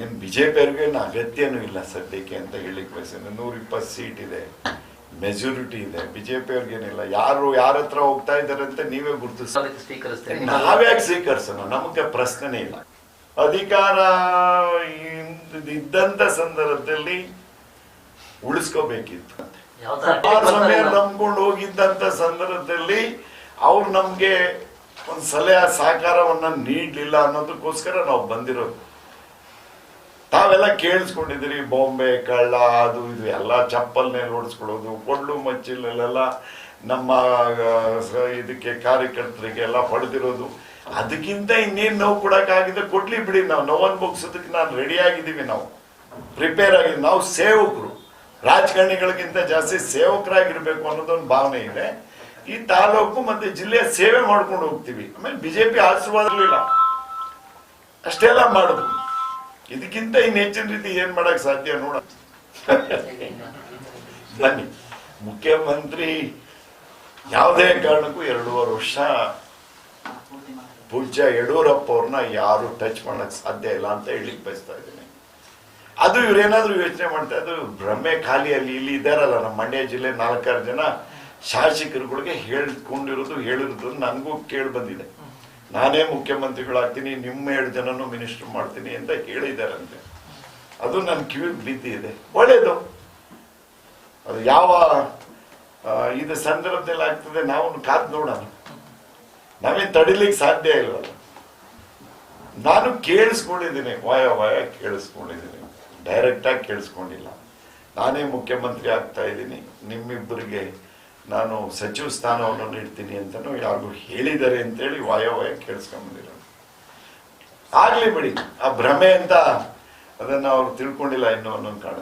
ಏನು ಬಿಜೆಪಿ ಅವ್ರಿಗೇನು ಅಗತ್ಯನೂ ಇಲ್ಲ ಸದ್ಯಕ್ಕೆ ಅಂತ ಹೇಳಿಕ್ ಬಯಸ್ತೇನೆ. 120 ಸೀಟ್ ಇದೆ, ಮೆಜಾರಿಟಿ ಇದೆ. ಬಿಜೆಪಿ ಅವ್ರಿಗೇನಿಲ್ಲ. ಯಾರು ಯಾರ ಹತ್ರ ಹೋಗ್ತಾ ಇದ್ದಾರೆ ಅಂತ ನೀವೇ ಗುರುತಿಸ್ತೀವಿ. ನಾವ್ಯಾಕೆ ಸ್ವೀಕರಿಸೋಣ? ನಮಗೆ ಪ್ರಶ್ನೆನೇ ಇಲ್ಲ. ಅಧಿಕಾರ ಇದ್ದಂತ ಸಂದರ್ಭದಲ್ಲಿ ಉಳಿಸ್ಕೋಬೇಕಿತ್ತು. ಸಮಯ ನಂಬ್ಕೊಂಡು ಹೋಗಿದ್ದಂತ ಸಂದರ್ಭದಲ್ಲಿ ಅವ್ರು ನಮ್ಗೆ ಒಂದು ಸಲಹೆ ಸಹಕಾರವನ್ನ ನೀಡ್ಲಿಲ್ಲ ಅನ್ನೋದಕ್ಕೋಸ್ಕರ ನಾವು ಬಂದಿರೋದು. ತಾವೆಲ್ಲ ಕೇಳಿಸ್ಕೊಂಡಿದ್ದೀರಿ, ಬಾಂಬೆ ಕಳ್ಳ ಅದು ಇದು ಎಲ್ಲ ಚಪ್ಪಲ್ನೇ ಓಡಿಸ್ಕೊಳ್ಳೋದು, ಕೊಡ್ಲು ಮಚ್ಚಿಲೆಲ್ಲ ನಮ್ಮ ಇದಕ್ಕೆ ಕಾರ್ಯಕರ್ತರಿಗೆಲ್ಲ ಹೊಡೆದಿರೋದು. ಅದಕ್ಕಿಂತ ಇನ್ನೇನು ನೋವು ಕೊಡಕ್ಕಾಗಿದೆ ಕೊಡ್ಲಿ ಬಿಡಿ. ನಾವು ನೋವನ್ನು ಮುಗಿಸೋದಕ್ಕೆ ನಾನು ರೆಡಿ ಆಗಿದ್ದೀವಿ. ನಾವು ಪ್ರಿಪೇರ್ ಆಗಿದ್ದೀವಿ. ನಾವು ಸೇವಕರು, ರಾಜಕಾರಣಿಗಳಿಗಿಂತ ಜಾಸ್ತಿ ಸೇವಕರಾಗಿರ್ಬೇಕು ಅನ್ನೋದೊಂದು ಭಾವನೆ ಇದೆ. ಈ ತಾಲೂಕು ಮತ್ತೆ ಜಿಲ್ಲೆಯ ಸೇವೆ ಮಾಡ್ಕೊಂಡು ಹೋಗ್ತೀವಿ. ಆಮೇಲೆ ಬಿಜೆಪಿ ಆಶೀರ್ವಾದ ಇರಲಿಲ್ಲ, ಅಷ್ಟೆಲ್ಲ ಮಾಡುದು. ಇದಕ್ಕಿಂತ ಇನ್ನು ಹೆಚ್ಚಿನ ರೀತಿ ಏನ್ ಮಾಡಕ್ ಸಾಧ್ಯ ನೋಡ. ಬನ್ನಿ, ಮುಖ್ಯಮಂತ್ರಿ ಯಾವುದೇ ಕಾರಣಕ್ಕೂ 2.5 ವರ್ಷ ಪೂಜ್ಯ ಯಡಿಯೂರಪ್ಪ ಅವ್ರನ್ನ ಯಾರು ಟಚ್ ಮಾಡಕ್ ಸಾಧ್ಯ ಇಲ್ಲ ಅಂತ ಹೇಳಿಕ್ ಬಯಸ್ತಾ ಇದ್ದೀನಿ. ಅದು ಇವ್ರೇನಾದ್ರೂ ಯೋಚನೆ ಮಾಡ್ತಾ ಇದ್ರು, ಭ್ರಮೆ ಖಾಲಿ ಅಲ್ಲಿ ಇಲ್ಲಿ ಇದ್ದಾರಲ್ಲ ನಮ್ಮ ಮಂಡ್ಯ ಜಿಲ್ಲೆ 4-6 ಜನ ಶಾಸಕರುಗಳಿಗೆ ಹೇಳಿರೋದು ನನಗೂ ಕೇಳಿ ಬಂದಿದೆ. ನಾನೇ ಮುಖ್ಯಮಂತ್ರಿಗಳಾಗ್ತೀನಿ, ನಿಮ್ಮ 7 ಜನನು ಮಿನಿಸ್ಟರ್ ಮಾಡ್ತೀನಿ ಅಂತ ಹೇಳಿದಾರಂತೆ. ಅದು ನನ್ನ ಕಿವಿಗೆ ಬಿದ್ದಿದೆ. ಒಳ್ಳೇದು. ಅದು ಯಾವ ಇದು ಸಂದರ್ಭದಲ್ಲಿ ಆಗ್ತದೆ ನಾವು ಕಾದ್ ನೋಡೋಣ. ನಾವೇನು ತಡಿಲಿಕ್ಕೆ ಸಾಧ್ಯ ಇಲ್ವಲ್ಲ. ನಾನು ಕೇಳಿಸ್ಕೊಂಡಿದ್ದೀನಿ, ವಾಯ ಕೇಳಿಸ್ಕೊಂಡಿದ್ದೀನಿ, ಡೈರೆಕ್ಟಾಗಿ ಕೇಳಿಸ್ಕೊಂಡಿಲ್ಲ. ನಾನೇ ಮುಖ್ಯಮಂತ್ರಿ ಆಗ್ತಾ ಇದ್ದೀನಿ, ನಿಮ್ಮಿಬ್ಬರಿಗೆ ನಾನು ಸಚಿವ ಸ್ಥಾನವನ್ನು ನೀಡ್ತೀನಿ ಅಂತನೂ ಯಾರಿಗೂ ಹೇಳಿದ್ದಾರೆ ಅಂತೇಳಿ ವಾಯ ಕೇಳಿಸ್ಕೊಂಡ್ಬಂದಿರೋ. ಆಗ್ಲಿ ಬಿಡಿ, ಆ ಭ್ರಮೆ ಅಂತ ಅದನ್ನ ಅವ್ರು ತಿಳ್ಕೊಂಡಿಲ್ಲ ಇನ್ನೂ ಅನ್ನೋದು ಕಾಣುತ್ತೆ.